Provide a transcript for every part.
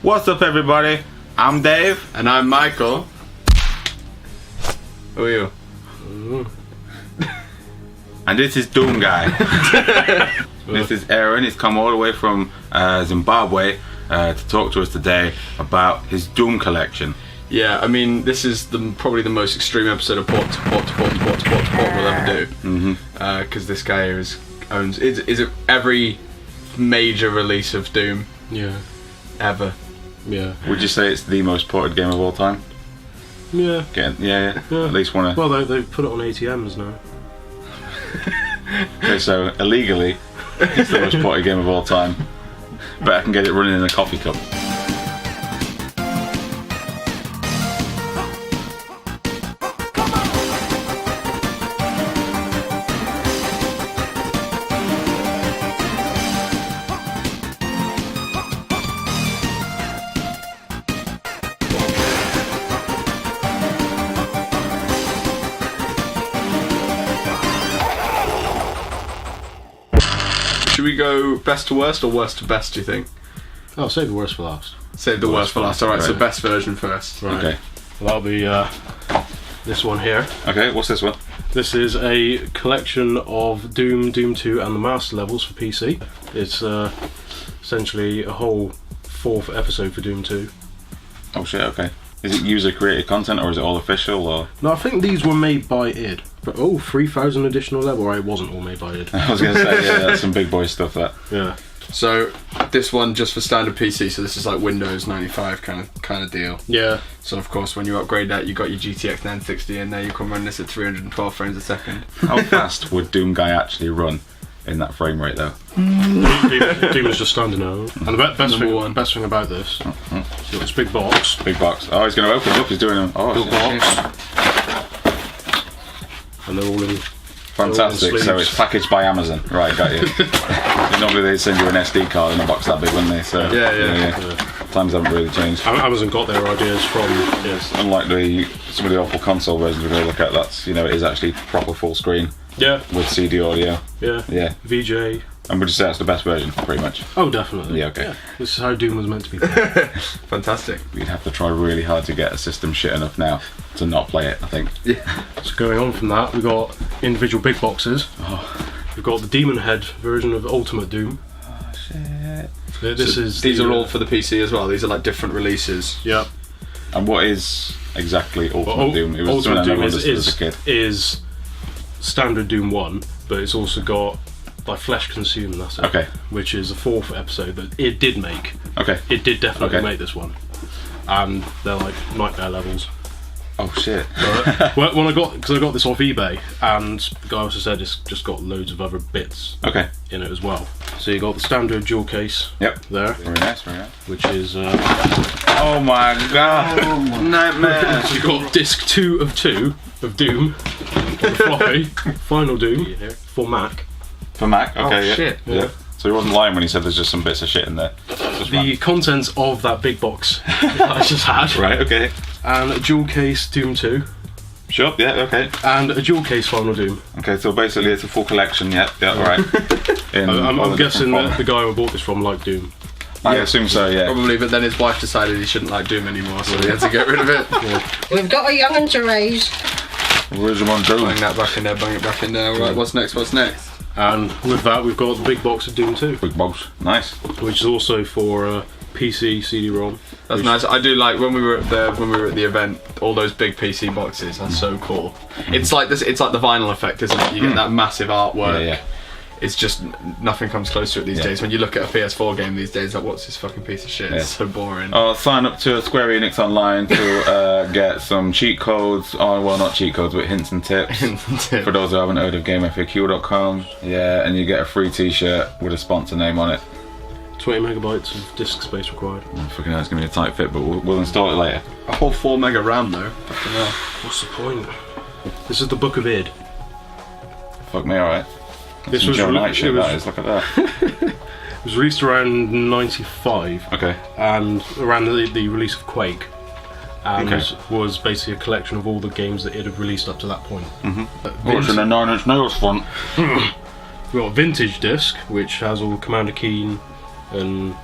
What's up, everybody? I'm Dave. And I'm Michael. Who are you? And this is Doom Guy. This is Aaron. He's come all the way from Zimbabwe to talk to us today about his Doom collection. Yeah, I mean, this is probably the most extreme episode of Port2Port we'll ever do. Because this guy here owns every major release of Doom. Yeah. Ever. Yeah. Would you say it's the most ported game of all time? Yeah. Yeah. At least one of... Well, they've put it on ATMs now. Okay, so illegally, it's the most ported game of all time. But I can get it running in a coffee cup. Should we go best to worst or worst to best, do you think? Oh, save the worst for last. Save the worst for last. Alright, so Right. best version first. Right. Okay. Well, that'll be this one here. Okay, what's this one? This is a collection of Doom, Doom 2 and the Master levels for PC. It's essentially a whole 4th episode for Doom 2. Oh shit, okay. Is it user-created content or is it all official, or...? No, I think these were made by id. But 3,000 additional level. Or it wasn't all made by id. I was going to say, yeah, that's some big boy stuff, that. Yeah. So, this one just for standard PC, so this is like Windows 95 kind of deal. Yeah. So of course when you upgrade that, you got your GTX 960 and there you can run this at 312 frames a second. How fast would Doom Guy actually run in that frame rate, though? Doom is just standing out. And the best thing about this, it's got this big box. Big box. Oh, he's going to open it up. He's doing a... Oh, Big shit. box. And they're all in... Fantastic. So it's packaged by Amazon. Right, got you. Normally they'd send you an SD card in a box that big, wouldn't they? So, Yeah. Times haven't really changed. Amazon got their ideas from... Yes. Unlike some of the awful console versions we're going to look at, that's, it is actually proper full screen Yeah. with CD audio. Yeah. Yeah. VJ. And would you say that's the best version, pretty much? Oh, definitely. Yeah, okay. This is how Doom was meant to be played. Fantastic. We'd have to try really hard to get a system shit enough now to not play it, I think. Yeah. So going on from that, we've got individual big boxes. We've got the Demon Head version of Ultimate Doom. Oh, shit. These are all for the PC as well. These are like different releases. Yeah. And what is exactly Ultimate Doom? It was Ultimate something I Doom never understood as a kid. is standard Doom 1, but it's also got by Flesh Consume, that's it. Okay. Which is a 4th episode that it did make. Okay. It did definitely Okay. make this one. And they're like nightmare levels. Oh, shit. But when I got this off eBay, and the guy also said it's just got loads of other bits Okay. in it as well. So you got the standard dual case Yep. there, Very nice, very nice. which is Oh my god! Nightmare! you got disc 2 of 2 of Doom on the floppy, Final Doom for Mac. For Mac? Okay, Oh, yeah. shit. Yeah. So he wasn't lying when he said there's just some bits of shit in there. Just The contents of that big box that I just had, right, okay. and a dual case Doom 2, Sure, yeah, okay. and a dual case Final Doom. Okay, so basically it's a full collection, yeah, right. In all I'm the guessing different that the guy who bought this from liked Doom. I assume so, yeah. Probably, but then his wife decided he shouldn't like Doom anymore, so he had to get rid of it. We've got a young'un to raise. Where's the one Doom? Bang that back in there, bang it back in there. Right, what's next? And with that, we've got the big box of Doom 2, Big box. Nice. which is also for PC CD-ROM. That's nice. I do like when we were at the event, all those big PC boxes are so cool. It's like this. It's like the vinyl effect, isn't it? You get that massive artwork. Yeah. It's just nothing comes close to it these Yeah. days. When you look at a PS4 game these days, like what's this fucking piece of shit? It's so boring. Sign up to Square Enix Online to get some cheat codes. Oh, well, not cheat codes, but hints and tips. For those who haven't heard of GameFAQ.com. Yeah, and you get a free t-shirt with a sponsor name on it. 20 megabytes of disk space required. Oh, fucking hell, it's going to be a tight fit, but we'll install it later. A whole 4 mega RAM though. Fucking hell. What's the point? This is the Book of Id. Fuck me, alright. This Some was Joe re- Knight shit, it was- that is. Look at that. It was released around 95, Okay. and around the release of Quake, and Okay. was basically a collection of all the games that it had released up to that point. What's in a 9-inch nails font? We've got a vintage disc, which has all Commander Keen and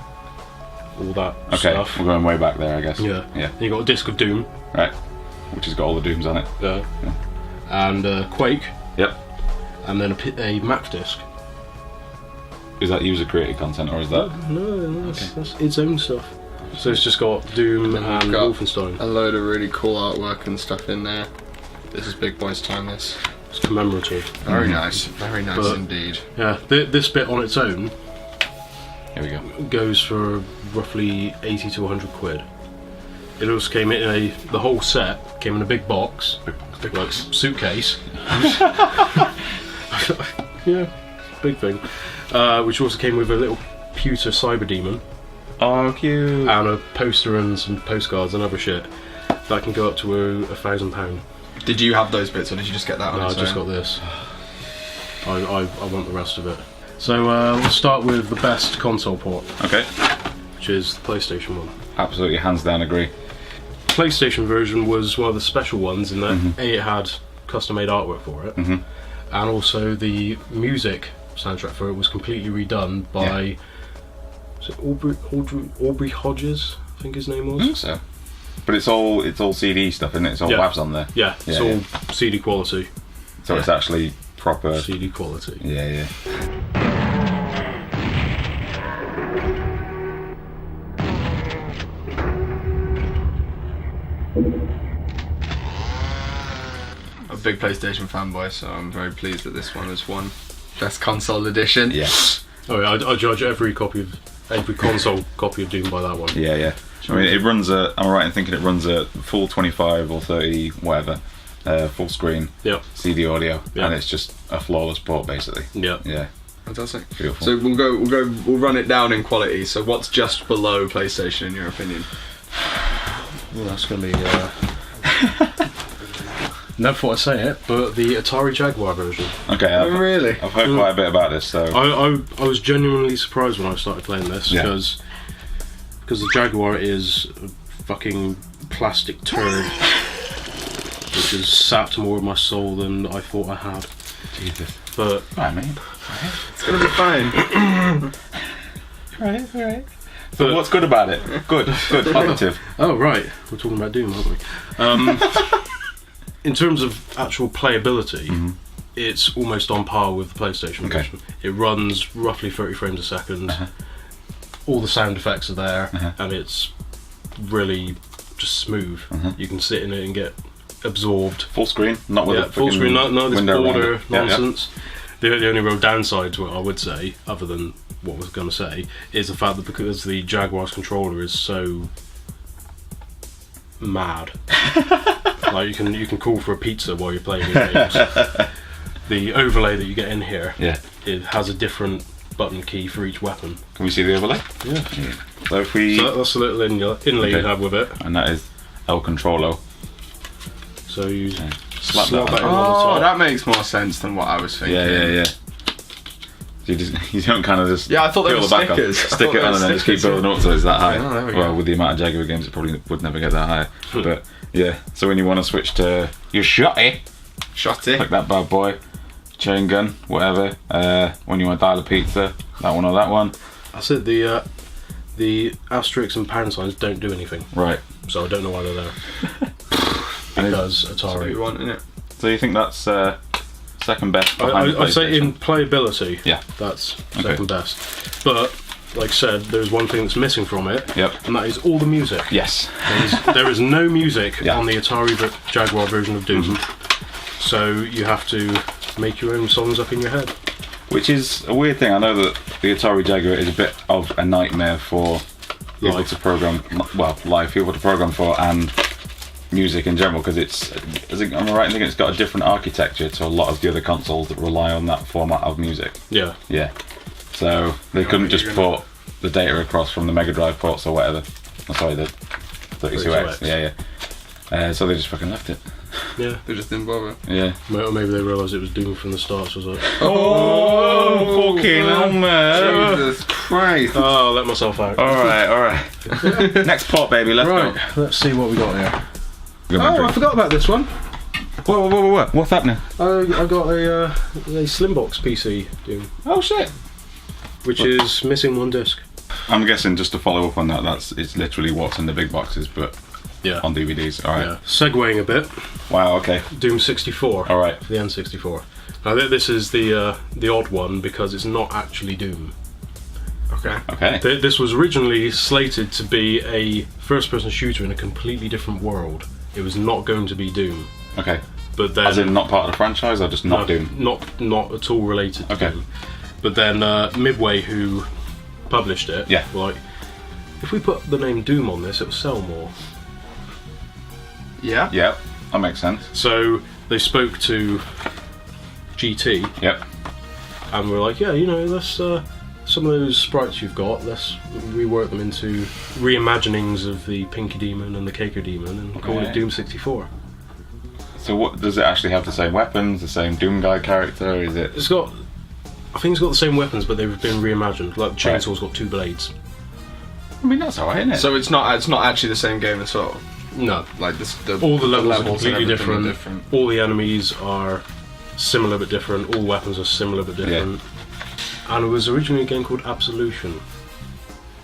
all that Okay, stuff. we're going way back there, I guess. Yeah. Yeah. Then you got a disc of Doom. Right. Which has got all the Dooms on it. Yeah. And Quake. Yep. And then a Mac disc. Is that user created content or is that? No, that's its own stuff. So it's just got Doom and got Wolfenstein. a load of really cool artwork and stuff in there. This is Big Boy's time, this. It's commemorative. Very nice But- indeed. Yeah, this bit on its own Here we go. goes for roughly 80 to 100 quid. It also came in the whole set came in a big box, Big like suitcase. Yeah, big thing. Which also came with a little pewter cyber demon Oh, cute. and a poster and some postcards and other shit. That can go up to £1,000. Did you have those bits or did you just get that on No, I its just own? got this. I want the rest of it. So we'll start with the best console port, Okay. which is the PlayStation one. Absolutely, hands down, agree. PlayStation version was one of the special ones in that A, it had custom-made artwork for it, and also the music soundtrack for it was completely redone by was it Aubrey Hodges, I think his name was. I think so. But it's all CD stuff, isn't it? It's all Yeah. WAVs on there. Yeah, it's Yeah, all CD quality. So it's actually proper. CD quality. Yeah. I'm a big PlayStation fanboy, so I'm very pleased that this one has won Best Console Edition. Yeah. Oh yeah, I judge every console copy of Doom by that one. Yeah. I mean, it runs am I right in thinking it runs a full 25 or 30, whatever, full screen Yep. CD audio, Yeah. and it's just a flawless port, basically. Yeah. Yeah. Fantastic. Beautiful. So we'll run it down in quality. So what's just below PlayStation in your opinion? Well, that's going to be. Never thought I'd say it, but the Atari Jaguar version. Okay. Really? I've heard quite a bit about this, so. I was genuinely surprised when I started playing this Yeah. because the Jaguar is a fucking plastic turd, which has sapped more of my soul than I thought I had. Jesus. But Right, mate. It's gonna be fine. Right. So what's good about it? Good. Positive. oh right, we're talking about Doom, aren't we? In terms of actual playability, it's almost on par with the PlayStation Okay. version. It runs roughly 30 frames a second. All the sound effects are there, and it's really just smooth. You can sit in it and get absorbed. Full screen, not with a Full screen, none of this window around border it. Yeah, nonsense. The only real downside to it, I would say, other than what I was going to say, is the fact that because the Jaguar's controller is so mad, like you can call for a pizza while you're playing your games. The overlay that you get in here, it has a different button key for each weapon. Can we see the overlay? Yeah. So if we, So that's a little inlay you Okay. have with it. and that is El Controlo. So you Slap slot that that in on. on the Oh, top. that makes more sense than what I was thinking. Yeah. So you don't kind of just Yeah, I thought they peel were the back off, stickers. I stick thought it they on were and then just keep stickers, building up so it's that high. Oh, there we Well, go. with the amount of Jaguar games it probably would never get that high. But yeah, so when you want to switch to your shotty, Shotty. like that bad boy, chain gun, whatever, when you want to dial a pizza, that one or that one. That's it. The asterisks and pound signs don't do anything, Right. so I don't know why they're there. And it- Because That's what Atari. you want, innit? So you think that's second best behind the I'd say in PlayStation? playability, Yeah. that's Okay. second best. But like I said, there's one thing that's missing from it, Yep. and that is all the music. Yes. There is no music Yeah. on the Atari Jaguar version of Doom, so you have to make your own songs up in your head. Which is a weird thing. I know that the Atari Jaguar is a bit of a nightmare for people Live. to program, live people to program for, and music in general, because am I right in thinking it's got a different architecture to a lot of the other consoles that rely on that format of music? Yeah. Yeah. So they couldn't just port the data across from the Mega Drive ports or whatever. Oh, sorry, the 32X. 32X. Yeah. So they just fucking left it. Yeah. They just didn't bother. Yeah. Or maybe they realised it was Doom from the start, so I was like, Oh, fucking hell, man. Jesus Christ. oh, let myself out. Alright. Next port, baby, let's Right, go. let's see what we got here. Good Oh, man, I drink. forgot about this one. Whoa. What's happening? I got a Slimbox PC Doom, Oh, shit. which is missing one disc. I'm guessing, just to follow up on that, it's literally what's in the big boxes, but Yeah. on DVDs. All right. Yeah. Segueing a bit, Wow. Okay. Doom 64. All right. For the N64. Now this is the odd one because it's not actually Doom. Okay. Okay. This was originally slated to be a first-person shooter in a completely different world. It was not going to be Doom. Okay. But then, As in not part of the franchise, or just not Doom? Not at all related to Okay. Doom. But then Midway, who published it, Yeah. were like, if we put the name Doom on this, it will sell more. Yeah. Yep. That makes sense. So they spoke to GT Yep. and were like, yeah, you know, let's some of those sprites you've got, let's rework them into reimaginings of the Pinky Demon and the Caker Demon and call Okay. it Doom 64. So what does it actually have? The same weapons, the same Doom guy character? Is it? I think it's got the same weapons, but they've been reimagined. Like the chainsaw's got 2 blades. I mean, that's alright, isn't it? So it's not actually the same game at all. No, Like this, all the levels are and completely everything are different. All the enemies are similar but different. All weapons are similar but different. And it was originally a game called Absolution.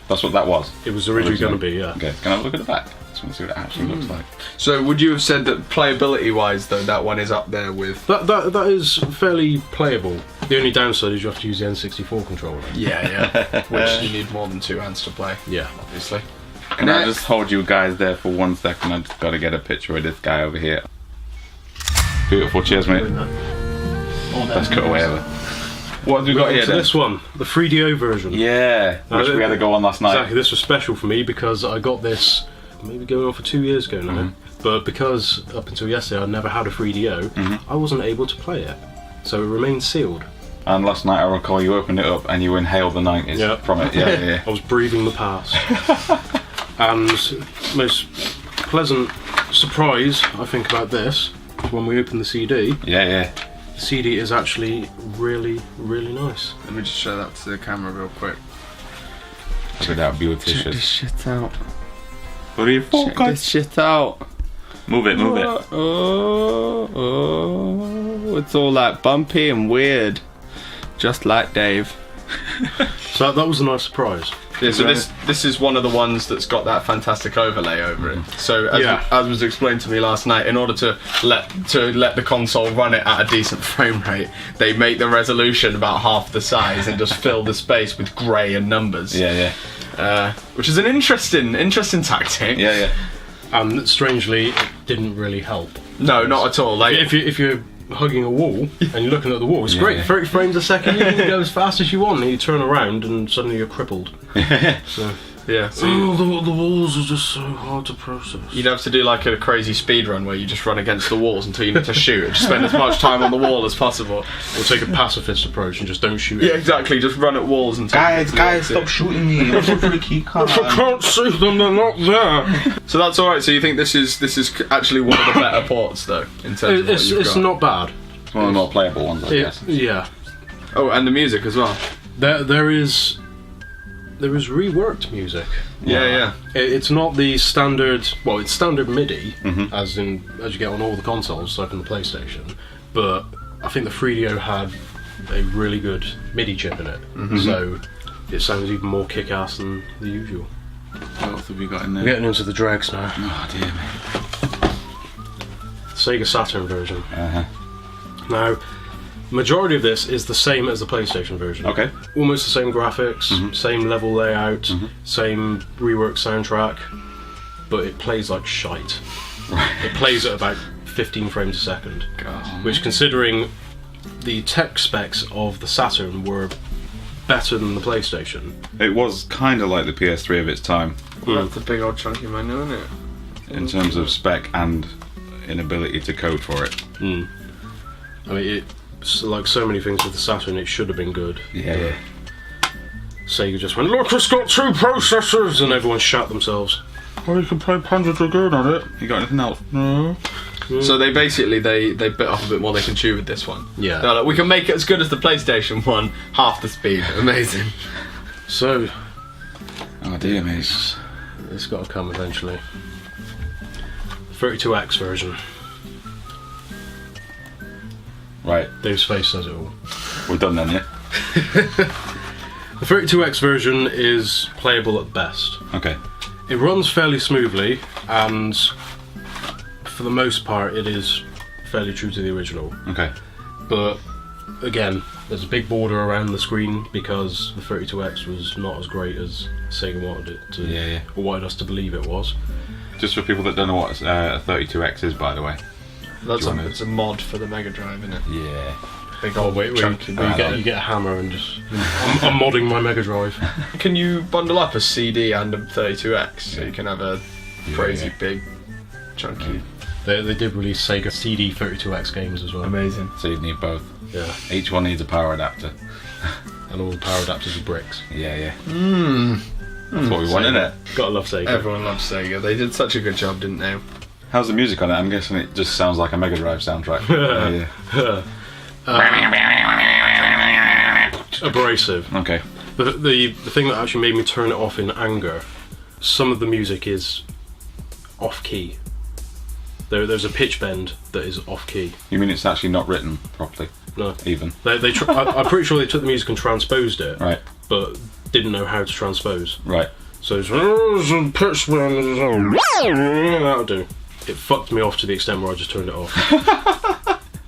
That's what that was. It was originally going to be, yeah. Okay. Can I have a look at the back? Just want to see what it actually looks like. So would you have said that playability-wise, though, that one is up there with? That is fairly playable. The only downside is you have to use the N64 controller. Yeah. Which you need more than 2 hands to play, Yeah. obviously. Can I just hold you guys there for 1 second? I just got to get a picture of this guy over here. Beautiful. Cheers, mate. Let's cut away over. What have we got here So then? this one, the 3DO version. Yeah, which we had to go on last night. Exactly, this was special for me because I got this maybe going on for 2 years ago now. But because up until yesterday I'd never had a 3DO, I wasn't able to play it. So it remained sealed. And last night I recall you opened it up and you inhaled the 90s from it. Yeah. I was breathing the past. And most pleasant surprise I think about this is when we open the CD. Yeah. The CD is actually really, really nice. Let me just show that to the camera real quick. Look at that beauty Check this shit. shit out. What are you Check this shit out. Move it. Oh, it's all like bumpy and weird, just like Dave. So that was a nice surprise. Yeah, so this is one of the ones that's got that fantastic overlay over it. So as was explained to me last night, in order to let the console run it at a decent frame rate, they make the resolution about half the size and just fill the space with grey and numbers. Yeah. Which is an interesting tactic. Yeah. And strangely, it didn't really help. No, not at all. Like If you're hugging a wall and you're looking at the wall, it's great. 30 frames a second, you can go as fast as you want, and you turn around and suddenly you're crippled. So yeah, so the walls are just so hard to process. you'd have to do like a crazy speed run where you just run against the walls until you need to shoot. Just spend as much time on the wall as possible. Or take a pacifist approach and just don't shoot Yeah, it. exactly. Just run at walls until Guys, stop shooting me. I'm looking for the key card. I can't see them, they're not there. So that's all right. So you think this is actually one of the better ports, though, in terms of what you've It's got? not bad. It's one of the more playable ones, I guess. Yeah. Oh, and the music as well. There is reworked music. Yeah. It's not the standard. Well, it's standard MIDI, as you get on all the consoles, like on the PlayStation. But I think the 3DO had a really good MIDI chip in it, so it sounds even more kick-ass than the usual. What else have we got in We're there? getting into the dregs now. Oh dear me. Sega Saturn version. Uh-huh. Now, majority of this is the same as the PlayStation version. Okay. Almost the same graphics, same level layout, same reworked soundtrack, but it plays like shite. It plays at about 15 frames a second, which, considering the tech specs of the Saturn were better than the PlayStation. It was kind of like the PS3 of its time That's a big old chunky menu, isn't it? in terms of spec and inability to code for it. I mean, it's like so many things with the Saturn, it should have been good. Yeah. Sega just went, look, it's got 2 processors, and everyone shot themselves. Well, you can play Panzer Dragoon on it. You got anything else? No. So they basically they bit off a bit more they can chew with this one. Yeah. They're like, we can make it as good as the PlayStation one, half the speed. Amazing. So, Oh dear me. it's got to come eventually. 32X version. Right, Dave's face says it all. we're done then, yeah? The 32X version is playable at best. Okay. It runs fairly smoothly, and for the most part, it is fairly true to the original. Okay. But again, there's a big border around the screen because the 32X was not as great as Sega wanted it to, or wanted us to believe it was. Just for people that don't know what a 32X is, by the way. It's a mod for the Mega Drive, isn't it? Yeah. Big Oh old wait, chunky you bit. get a hammer and just... I'm modding my Mega Drive. Can you bundle up a CD and a 32X so you can have a crazy big chunky? They did release Sega CD 32X games as well. Amazing. So you'd need both. Yeah, Each one needs a power adapter. and all the power adapters are bricks. Yeah. That's what we want, isn't it? Gotta love Sega. Everyone loves Sega. They did such a good job, didn't they? How's the music on it? I'm guessing it just sounds like a Mega Drive soundtrack. Yeah. Abrasive. Okay. The thing that actually made me turn it off in anger, some of the music is off key. There's a pitch bend that is off key. You mean it's actually not written properly? No. Even. I'm pretty sure they took the music and transposed it, Right. but didn't know how to transpose. Right. So it's pitch bend. That'll do. It fucked me off to the extent where I just turned it off.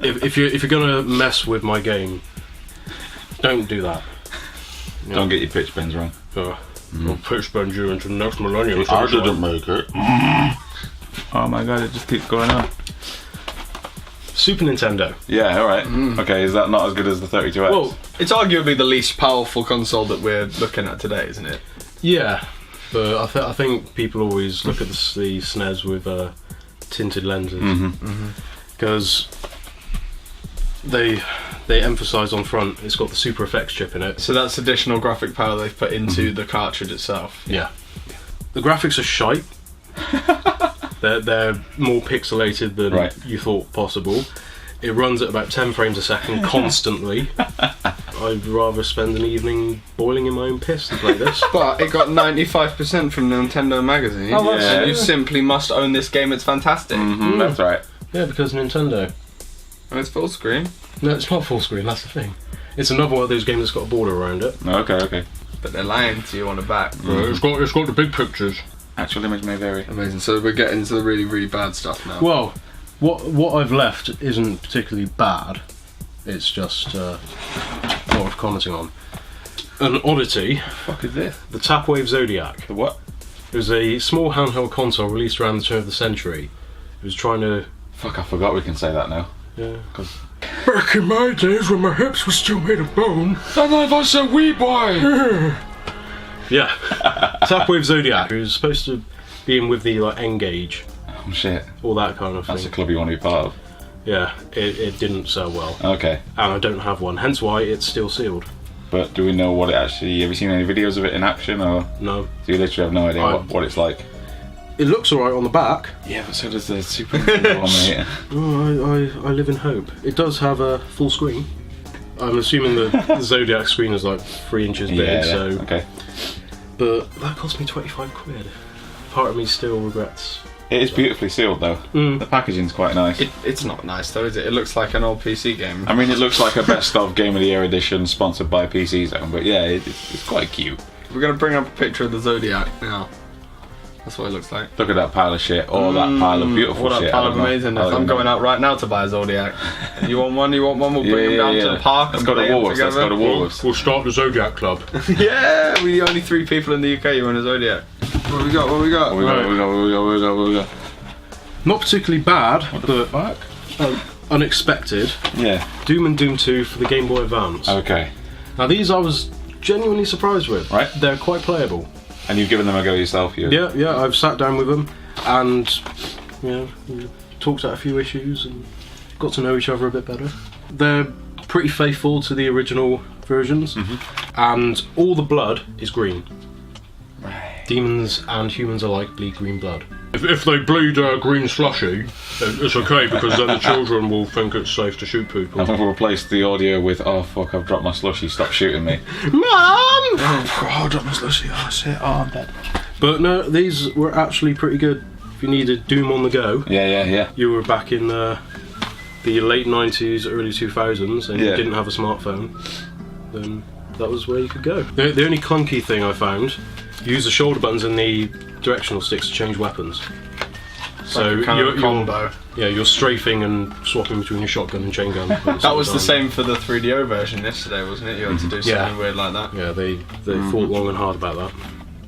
if you're gonna mess with my game, don't do that. Don't get your pitch bends wrong. I'll pitch bend you into the next millennium. I didn't make it. Oh my god, it just keeps going on. Super Nintendo. Yeah, alright. Okay, is that not as good as the 32X? Well, it's arguably the least powerful console that we're looking at today, isn't it? Yeah, but I think people always look at the SNES with tinted lenses because they emphasise on front it's got the Super Effects chip in it. So that's additional graphic power they've put into the cartridge itself. Yeah, the graphics are shite. They're more pixelated than you thought possible. It runs at about 10 frames a second constantly. I'd rather spend an evening boiling in my own piss than play this. But it got 95% from Nintendo Magazine. Oh, that's And true. you simply must own this game, it's fantastic. That's right. Yeah, because Nintendo. And it's full screen. No, it's not full screen, that's the thing. It's another one of those games that's got a border around it. Okay. But they're lying to you on the back. It's got the big pictures. Actual image may vary. Amazing. So we're getting to the really, really bad stuff now. Well, what I've left isn't particularly bad. It's just not worth commenting on. An oddity, Fuck is this? the Tapwave Zodiac. The what? It was a small handheld console released around the turn of the century. It was trying to... Fuck, I forgot we can say that now. Yeah. Back in my days when my hips were still made of bone. And I was a wee boy! Yeah. Tapwave Zodiac. It was supposed to be in with the N-Gage. Oh shit. All that kind of That's a thing. club you want to be part of. Yeah, it didn't sell well. Okay. And I don't have one, hence why it's still sealed. But do we know what it actually... Have you seen any videos of it in action, or... No. Do you literally have no idea what it's like? It looks alright on the back. Yeah, but so does the Super Nintendo one, mate. Oh, I live in hope. It does have a full screen. I'm assuming the Zodiac screen is like 3 inches big, Yeah, so... okay. But that cost me 25 quid. Part of me still regrets. It is beautifully sealed, though. The packaging's quite nice. It's not nice though, is it? It looks like an old PC game. I mean, it looks like a best of Game of the Year edition sponsored by PC Zone, but yeah, it's quite cute. We're going to bring up a picture of the Zodiac now. That's what it looks like. Look at that pile of shit, or that pile of beautiful What shit. a pile of amazingness. I'm going out right now to buy a Zodiac. You want one? We'll bring them down to the park. Let's and go to play them Woolworths. Let's go to together. Woolworths. We'll start the Zodiac Club. Yeah, we're the only 3 people in the UK who own a Zodiac. What we got? We go. Not particularly bad, but Fuck. unexpected. Yeah. Doom and Doom 2 for the Game Boy Advance. Okay. Now these I was genuinely surprised with. Right. They're quite playable. And you've given them a go yourself, you? Yeah, I've sat down with them and we talked out a few issues and got to know each other a bit better. They're pretty faithful to the original versions, and all the blood is green. Right. Demons and humans alike bleed green blood. If they bleed green slushy, it's okay because then the children will think it's safe to shoot people. I'm going to replace the audio with, oh fuck, I've dropped my slushy, stop shooting me. Mum! Oh, I dropped my slushy, oh shit, oh I'm dead. But no, these were actually pretty good. If you needed Doom on the go, Yeah. you were back in the late 90s, early 2000s, and you Yeah. didn't have a smartphone, then that was where you could go. The only clunky thing I found, you use the shoulder buttons and the directional sticks to change weapons. So like kind of a combo. You're strafing and swapping between your shotgun and chain gun. That was the same for the 3DO version yesterday, wasn't it? You had to do something weird like that. Yeah, they thought long and hard about that.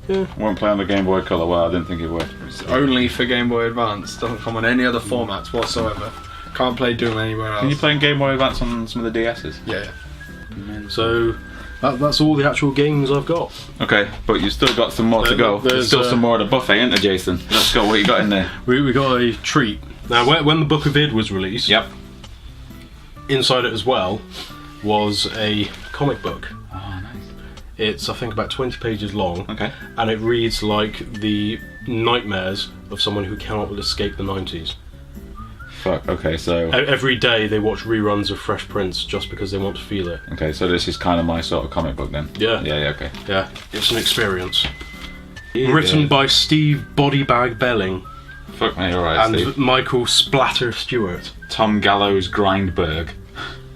Yeah. Won't play on the Game Boy Color. Well, I didn't think it would. It's only for Game Boy Advance. Doesn't come on any other formats whatsoever. Can't play Doom anywhere else. Can you play in Game Boy Advance on some of the DSs? Yeah. So that's all the actual games I've got. Okay, but you've still got some more to go. There's still some more of the buffet, isn't there, Jason? Let's go. What you got in there? We got a treat. Now, when the Book of Id was released, Yep. inside it as well was a comic book. Oh, nice. It's, I think, about 20 pages long. Okay. And it reads like the nightmares of someone who cannot escape the 90s. Fuck. Okay, so. Every day they watch reruns of Fresh Prince just because they want to feel it. Okay, so this is kind of my sort of comic book then. Yeah. Yeah. Okay. Yeah, it's an experience. Written by Steve Bodybag Belling Fuck me, alright, and Steve. Michael Splatter Stewart. Tom Gallows Grindberg.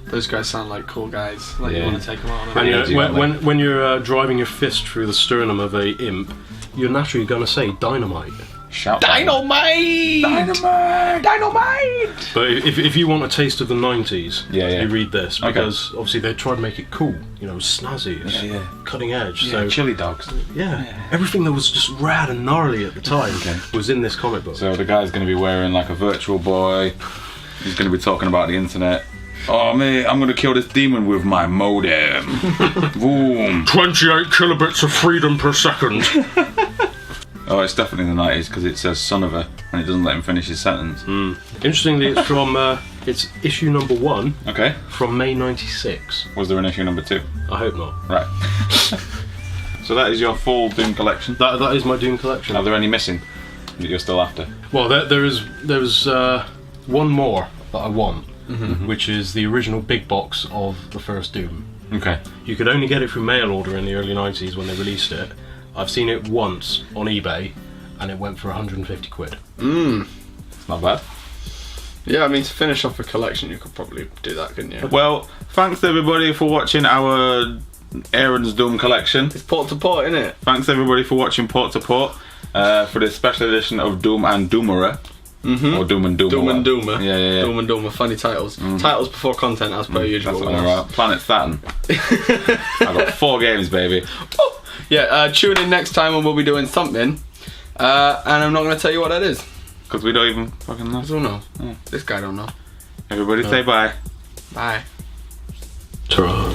Those guys sound like cool guys. Like you want to take them out on And a when you're driving your fist through the sternum of a imp, you're naturally going to say dynamite. Shout Dynamite! Dynamite! Dynamite! But if you want a taste of the 90s, Yeah. you read this, because obviously they tried to make it cool, snazzy, cutting edge. So chili dogs. everything that was just rad and gnarly at the time was in this comic book. So the guy's going to be wearing like a virtual boy. He's going to be talking about the internet. Oh mate, I'm going to kill this demon with my modem. Boom. 28 kilobits of freedom per second. Oh, it's definitely the 90s because it says son of a and it doesn't let him finish his sentence. Interestingly, it's from it's issue number 1 Okay. from May '96. Was there an issue number 2? I hope not. Right. So that is your full Doom collection. That is my Doom collection. Are there any missing that you're still after? Well, there's one more that I want, which is the original big box of the first Doom. Okay. You could only get it through mail order in the early 90s when they released it. I've seen it once on eBay, and it went for 150 quid. It's not bad. Yeah, I mean, to finish off a collection, you could probably do that, couldn't you? Well, thanks everybody for watching our Aaron's Doom collection. It's Port2Port, isn't it? Thanks everybody for watching Port2Port for this special edition of Doom and Doomerer. Or Doom and Doomer. Doom and Doomer. Yeah. Doom and Doomer, funny titles. Titles before content, as per usual. That's what I'm about. Planet Saturn. I've got 4 games, baby. Yeah, tune in next time when we'll be doing something. And I'm not going to tell you what that is. Because we don't even fucking know. I don't know. This guy don't know. Everybody say bye. Bye. Ta-ra.